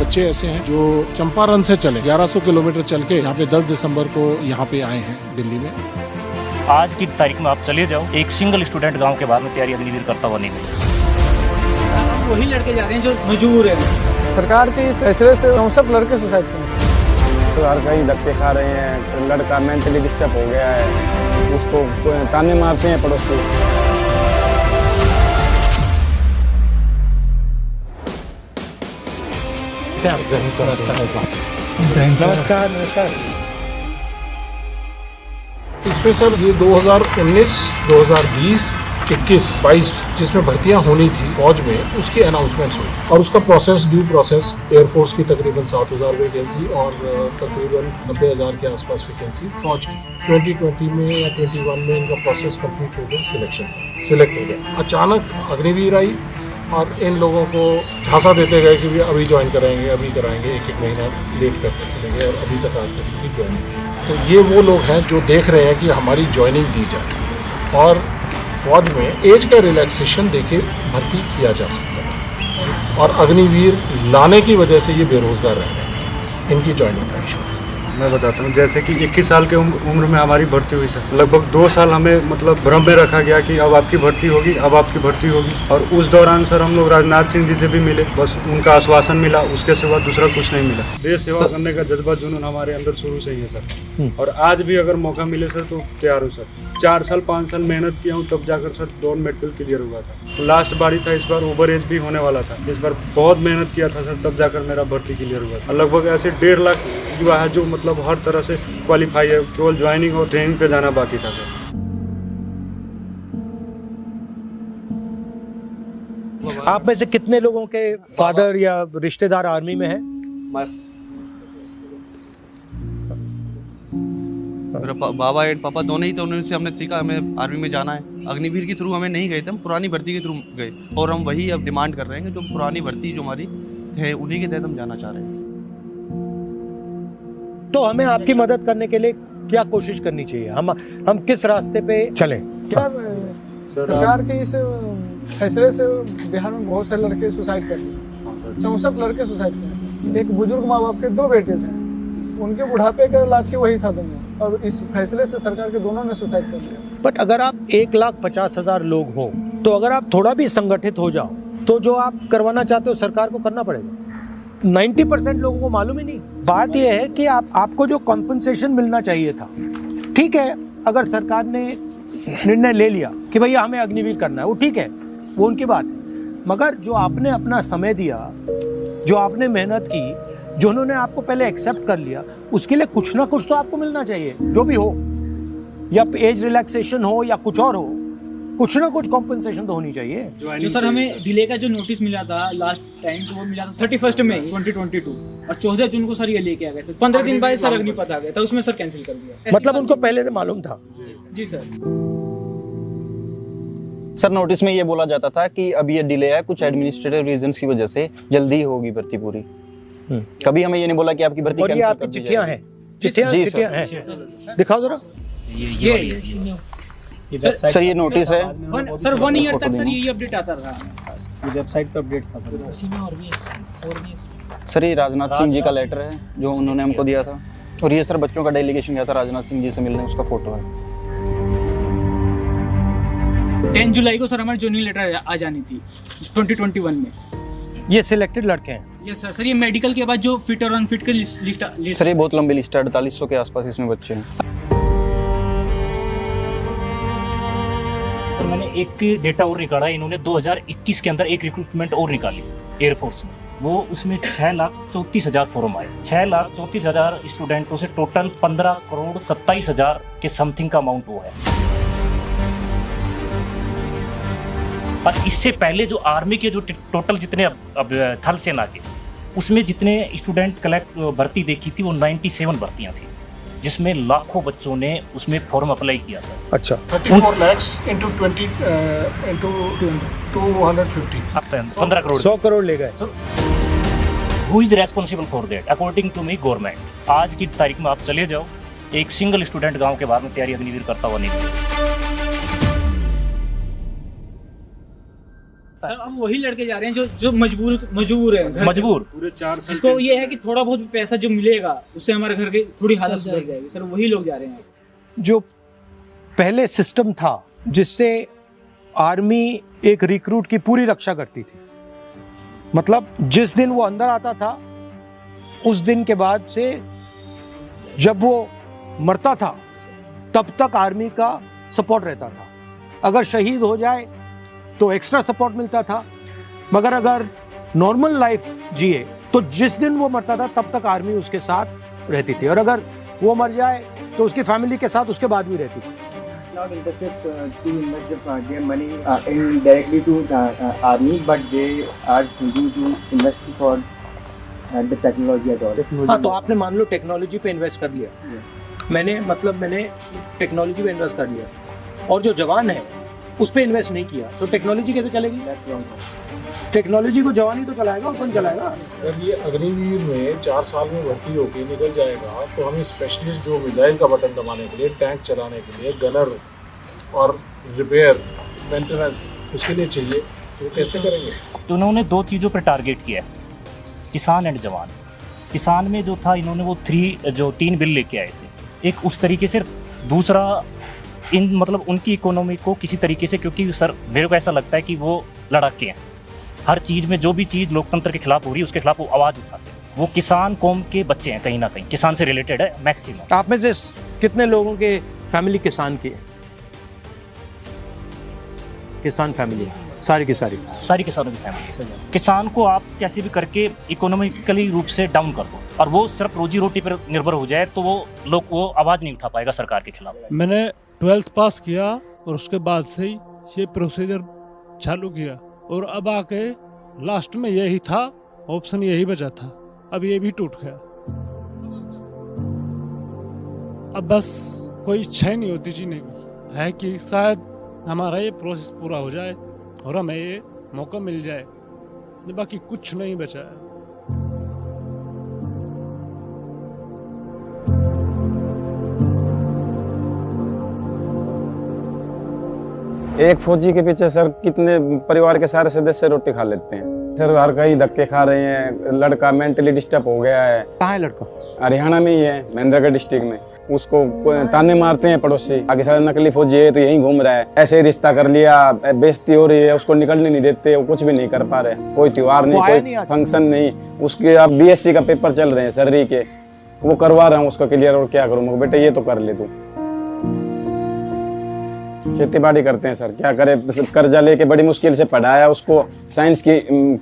बच्चे ऐसे हैं जो चंपारण से चले 1100 किलोमीटर चल के यहाँ पे 10 दिसंबर को यहाँ पे आए हैं दिल्ली में। आज की तारीख में आप चले जाओ, एक सिंगल स्टूडेंट गांव के बाहर में तैयारी अग्निवीर करता हुआ नहीं मिलेगा। वही लड़के जा रहे हैं जो मजबूर है। सरकार के इस फैसले से सब लड़के सुसाइड करें। सरकार का ही धक्के खा रहे हैं, लड़का मेंटली डिस्टर्ब हो गया है, उसको ताने मारते हैं पड़ोसी। नमस्कार नमस्कार। इसमें सर ये 2019, 2020, 21, 22 जिसमें भर्तियां होनी थी फौज में, उसकी अनाउंसमेंट्स हुई और उसका प्रोसेस ड्यू प्रोसेस एयरफोर्स की तकरीबन 7,000 वैकेंसी और तकरीबन 90,000 के आसपास वैकेंसी फौज की 2020 में या 21 में इनका प्रोसेस कंप्लीट हो गया, सिलेक्ट हो गया। अचानक अग्निवीर आई और इन लोगों को झांसा देते गए कि अभी ज्वाइन कराएंगे, अभी कराएंगे, एक महीना लेट करते चलेंगे और अभी तक आज तक की ज्वाइनिंग की। तो ये वो लोग हैं जो देख रहे हैं कि हमारी ज्वाइनिंग दी जाए और फौज में एज का रिलैक्सेशन देके भर्ती किया जा सकता है और अग्निवीर लाने की वजह से ये बेरोजगार रह रहे हैं। इनकी ज्वाइनिंग का इशू मैं बताता हूँ, जैसे कि 21 साल के उम्र में हमारी भर्ती हुई सर। लगभग 2 साल हमें मतलब भ्रम में रखा गया कि अब आपकी भर्ती होगी, अब आपकी भर्ती होगी। और उस दौरान सर हम लोग राजनाथ सिंह जी से भी मिले, बस उनका आश्वासन मिला, उसके सिवा दूसरा कुछ नहीं मिला। देश सेवा करने का जज्बा जुनून हमारे अंदर शुरू से ही है सर, और आज भी अगर मौका मिले सर तो तैयार हूँ सर। 4 साल 5 साल मेहनत किया हूँ, तब जाकर सर 2 मेडिकल क्लियर हुआ था। लास्ट बारी था, इस बार ओवर एज भी होने वाला था। इस बार बहुत मेहनत किया था सर, तब जाकर मेरा भर्ती क्लियर हुआ था। लगभग ऐसे 1.5 लाख युवा है जो मतलब हर तरह से क्वालिफाई है, केवल ज्वाइनिंग और ट्रेनिंग पे जाना बाकी था सर। आप में से कितने लोगों के फादर या रिश्तेदार आर्मी में हैं? मेरा बाबा एंड पापा दोनों ही थे, उन्हीं से हमने सीखा हमें आर्मी में जाना है। अग्निवीर के थ्रू हमें नहीं गए थे, हम पुरानी भर्ती के थ्रू गए और हम वही अब डिमांड कर रहे हैं कि जो पुरानी भर्ती जो हमारी है उन्हीं के तहत हम जाना चाह रहे हैं। तो हमें आपकी मदद करने के लिए क्या कोशिश करनी चाहिए? हम किस रास्ते पे चलें? सर सरकार के इस फैसले से बिहार में बहुत से लड़के सुसाइड कर लिए। 64 लड़के सुसाइड किए। एक बुजुर्ग माँ बाप के 2 बेटे थे, उनके बुढ़ापे का लाठी वही था दोनों, और इस फैसले से सरकार के दोनों ने सुसाइड कर लिया। बट अगर आप 1,50,000 लोग हो तो अगर आप थोड़ा भी संगठित हो जाओ तो जो आप करवाना चाहते हो सरकार को करना पड़ेगा। 90% लोगों को मालूम ही नहीं। बात यह है कि आपको जो कॉम्पनसेशन मिलना चाहिए था, ठीक है, अगर सरकार ने निर्णय ले लिया कि भैया हमें अग्निवीर करना है, वो ठीक है, वो उनकी बात है। मगर जो आपने अपना समय दिया, जो आपने मेहनत की, जो उन्होंने आपको पहले एक्सेप्ट कर लिया, उसके लिए कुछ ना कुछ तो आपको मिलना चाहिए। जो भी हो, या एज रिलैक्सेशन हो या कुछ और हो, कुछ ना कुछ कॉम्पनसेशन तो होनी चाहिए। जो सर हमें डिले का जो नोटिस मिला था लास्ट टाइम, तो वो मिला था 31 मई 2022 और 14 जून को सर ये लेके आ गए थे। 15 दिन बाद सर अग्निपथ आ गया था, उसमें सर कैंसिल कर दिया। मतलब उनको पहले से मालूम था? जी सर। सर नोटिस में ये बोला जाता था कि अब ये डिले है कुछ एडमिनिस्ट्रेटिव रीजंस की वजह से, जल्दी होगी भर्ती पूरी। कभी हमें ये नहीं बोला कि आपकी भर्ती कैंसिल कर दी जाएगी। चिट्ठियां हैं? चिट्ठियां हैं, दिखाओ जरा। सर ये नोटिस है सर 1 ईयर तक सर यही अपडेट आता रहा। वेबसाइट पे अपडेट था। सर ये राजनाथ सिंह जी का लेटर है जो उन्होंने हमको दिया था, और ये सर बच्चों का डेलीगेशन गया था राजनाथ सिंह जी से मिलने, उसका फोटो है। 10 जुलाई को सर हमारी ज्वाइनिंग लेटर आ जानी थी 2021 में। ये सिलेक्टेड लड़के हैं? Yes sir. सर ये मेडिकल के बाद जो फिट और अनफिट के लिस्ट सर ये बहुत लंबी लिस्ट है, 4800 के आसपास इसमें बच्चे हैं। मैंने एक डेटा और निकाला, इन्होंने 2021 के अंदर एक रिक्रूटमेंट और निकाली एयरफोर्स में। वो उसमें 6,34,000 फॉर्म आए। 6,34,000 स्टूडेंटों से टोटल 15,27,000 के समथिंग का अमाउंट वो है। और इससे पहले जो आर्मी के जो टोटल जितने अब थल सेना के, उसमें जितने स्टूडेंट कलेक्ट भर्ती देखी थी वो 97 भर्तियां थी, जिसमें लाखों बच्चों ने उसमें फॉर्म अप्लाई किया था। अच्छा। 34 lakhs into 20 into 250 15 crore 100 crore ले गए। Who is responsible for that? According to me government. आज की तारीख में आप चले जाओ, एक सिंगल स्टूडेंट गांव के बाहर में तैयारी अग्निवीर करता हुआ नहीं मिलेगा। जाता है। अब वही लड़के जा रहे हैं जो मजबूर है, मजबूर पूरे 4 साल जिसको ये है कि थोड़ा बहुत भी पैसा जो मिलेगा उससे हमारे घर की थोड़ी हालत सुधर जाएगी सर, वही लोग जा रहे हैं। जो पहले सिस्टम था जिससे आर्मी एक रिक्रूट की पूरी रक्षा करती थी, मतलब जिस दिन वो अंदर आता था उस दिन के बाद से जब वो मरता था तब तक आर्मी का सपोर्ट रहता था। अगर शहीद हो जाए तो एक्स्ट्रा सपोर्ट मिलता था, मगर अगर नॉर्मल लाइफ जिए तो जिस दिन वो मरता था तब तक आर्मी उसके साथ रहती थी, और अगर वो मर जाए तो उसकी फैमिली के साथ उसके बाद भी रहती थी। Not interested to invest their money indirectly to army, but they are choosing to invest for the technology at all. हाँ, तो आपने मान लो टेक्नोलॉजी पे इन्वेस्ट कर लिया, मैंने टेक्नोलॉजी पे इन्वेस्ट कर लिया, और जो जवान है उस पे इन्वेस्ट नहीं किया, तो टेक्नोलॉजी कैसे चलेगी? टेक्नोलॉजी को जवान ही तो चलाएगा, और कौन चलाएगा? अगर ये अग्निवीर में 4 साल में भर्ती होके निकल जाएगा तो हमें स्पेशलिस्ट जो मिसाइल का बटन दबाने के लिए, टैंक चलाने के लिए, गनर और रिपेयर मेंटेनेंस उसके लिए चाहिए, तो कैसे करेंगे? तो उन्होंने 2 चीज़ों पर टारगेट किया है, किसान एंड जवान। किसान में जो था इन्होंने वो 3 बिल लेके आए थे, एक उस तरीके से, दूसरा मतलब उनकी इकोनॉमी को किसी तरीके से, क्योंकि सर मेरे को ऐसा लगता है कि वो लड़ाके हैं, हर चीज़ में जो भी चीज़ लोकतंत्र के खिलाफ हो रही है उसके खिलाफ वो आवाज़ उठाते हैं। वो किसान कौम के बच्चे हैं, कहीं ना कहीं किसान से रिलेटेड है मैक्सिमम। आप में से कितने लोगों के फैमिली किसान की है? किसान फैमिली सारी की सारी किसानों की फैमिली। किसान को आप कैसे भी करके इकोनॉमिकली रूप से डाउन कर दो और वो सिर्फ रोजी रोटी पर निर्भर हो जाए तो वो आवाज़ नहीं उठा पाएगा सरकार के खिलाफ। मैंने 12th पास किया और उसके बाद से ही ये प्रोसीजर चालू किया, और अब आके लास्ट में यही था ऑप्शन, यही बचा था, अब ये भी टूट गया। अब बस कोई इच्छा ही नहीं होती जीने की, है कि शायद हमारा ये प्रोसेस पूरा हो जाए और हमें ये मौका मिल जाए, बाकी कुछ नहीं बचा है। एक फौजी के पीछे सर कितने परिवार के सारे सदस्य रोटी खा लेते हैं सर, हर कहीं धक्के खा रहे हैं। लड़का मेंटली डिस्टर्ब हो गया है। कहाँ है लड़का? हरियाणा में ही है, महेंद्रगढ़ डिस्ट्रिक्ट में। उसको ताने मारते हैं पड़ोसी, आगे सारा नकली फौजी है तो यहीं घूम रहा है, ऐसे ही रिश्ता कर लिया, बेइज्जती हो रही है, उसको निकलने नहीं देते, वो कुछ भी नहीं कर पा रहे, कोई त्योहार नहीं, कोई फंक्शन नहीं। उसके अब BSc का पेपर चल रहे हैं सर्री के, वो करवा रहा हूँ उसको क्लियर, और क्या करूँ बेटा ये तो कर ले तू। खेती बाड़ी करते हैं सर, क्या करे, कर्जा लेके बड़ी मुश्किल से पढ़ाया उसको, साइंस की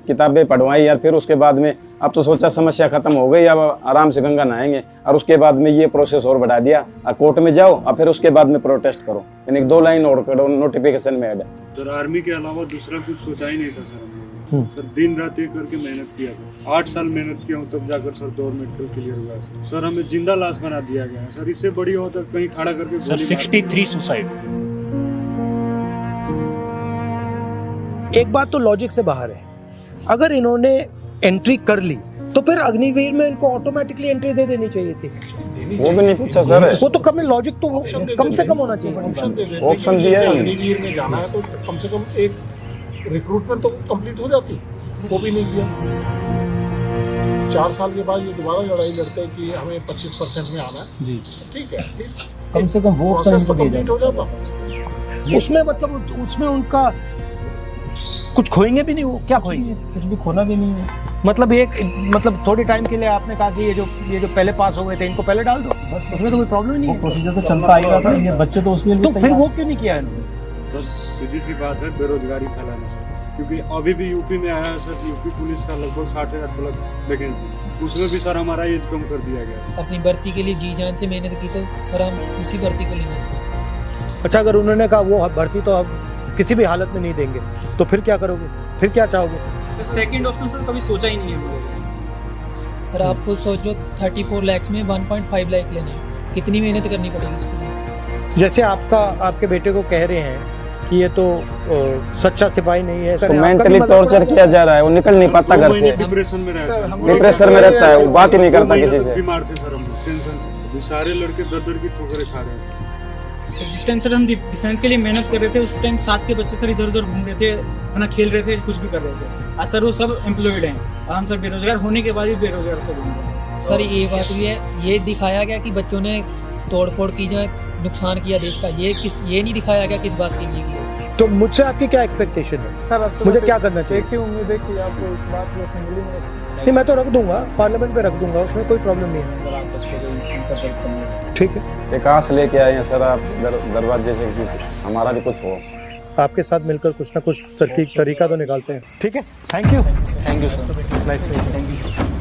किताबें पढ़वाई यार, फिर उसके बाद में अब तो सोचा समस्या खत्म हो गई, अब आराम से गंगा नहाएंगे, और उसके बाद में ये प्रोसेस और बढ़ा दिया, कोर्ट में जाओ और फिर उसके बाद में प्रोटेस्ट करो, यानी 2 लाइन और करो नोटिफिकेशन में ऐड। सर आर्मी के अलावा दूसरा कुछ सोचा ही नहीं था सर हम लोगों ने। सर दिन रात एक करके मेहनत किया था, 8 साल मेहनत किया हूँ तब जाकर सर 2 मेडिकल क्लियर हुआ सर। हमें जिंदा लाश बना दिया गया सर, इससे बड़ी हो तो कहीं खड़ा करके 63 सुसाइड। एक बात तो लॉजिक से बाहर है, अगर इन्होंने एंट्री कर ली तो फिर अग्निवीर में इनको ऑटोमेटिकली एंट्री दे देनी चाहिए थी। वो भी नहीं पूछा सर, वो तो कम लॉजिक तो कम से कम होना चाहिए। ऑप्शन दिया है अग्निवीर में जाना है तो कम से कम एक रिक्रूटमेंट तो कंप्लीट हो जाती, वो भी नहीं किया। 4 साल के बाद ये दोबारा लड़ाई लड़ते हैं कि हमें 25% में आना है जी, ठीक है, कम से कम वो प्रोसेस तो कंप्लीट हो जाता। उसमें मतलब उसमें उनका कुछ खोएंगे भी नहीं, वो क्या खोएंगे? कुछ भी खोना भी नहीं है। मतलब थोड़े टाइम के लिए आपने कहा कि ये जो पहले पास हो गए थे इनको पहले डाल दो, उसमें तो कोई प्रॉब्लम नहीं है, प्रोसीजर तो चलता आएगा था, ये बच्चे तो उसके लिए तो फिर वो क्यों नहीं किया इन्होंने? सर सीधी सी बात है, बेरोजगारी फैलाना सर, क्योंकि अभी भी यूपी में आया है सर, यूपी पुलिस का लगभग 60,000 प्लस वैकेंसी, उसमें भी सर हमारा एज कम कर दिया गया। अपनी भर्ती के लिए जी जान से मेहनत की तो सर हम उसी भर्ती को लेना चाहिए। अच्छा, अगर उन्होंने कहा वो भर्ती तो अब किसी भी हालत में नहीं देंगे तो फिर क्या करोगे? फिर क्या चाहोगे? तो सेकंड ऑप्शन सर कभी सोचा ही नहीं है सर। आप खुद सोच लो 34 लाख में 1.5 लाख लेने, कितनी मेहनत करनी पड़ेगी इसको। जैसे आपके बेटे को कह रहे हैं कि ये तो सच्चा सिपाही नहीं है, मेंटली टॉर्चर किया जा रहा है, वो निकल नहीं पाता घर से, डिप्रेशन में रहता है, वो बात ही नहीं करता किसी से। बीमार थे सर हम, टेंशन से, सारे लड़के दर की ठोकरें खा रहे हैं। जिस टाइम सर हम डिफेंस के लिए मेहनत कर रहे थे, उस टाइम साथ के बच्चे सर इधर उधर घूम रहे थे, अपना खेल रहे थे, कुछ भी कर रहे थे। आज सर वो सब एम्प्लॉयड हैं और हम सर बेरोजगार होने के बाद भी बेरोजगार सब होंगे। सर ये बात भी है, ये दिखाया गया कि बच्चों ने तोड़फोड़ की, जो नुकसान किया देश का, ये नहीं दिखाया गया किस बात के लिए किया। तो मुझसे आपकी क्या एक्सपेक्टेशन है सर आपसे मुझे क्या करना चाहिए? एक ही उम्मीद है कि आप इस बात को असेंबली में नहीं, मैं तो रख दूंगा, पार्लियामेंट में रख दूंगा, उसमें कोई प्रॉब्लम नहीं है। ठीक है, एक आस लेके आए हैं सर आप दरवाजे से कि हमारा भी कुछ हो। आपके साथ मिलकर कुछ ना कुछ तरीका तो निकालते हैं। ठीक है, थैंक यू सर। नाइस।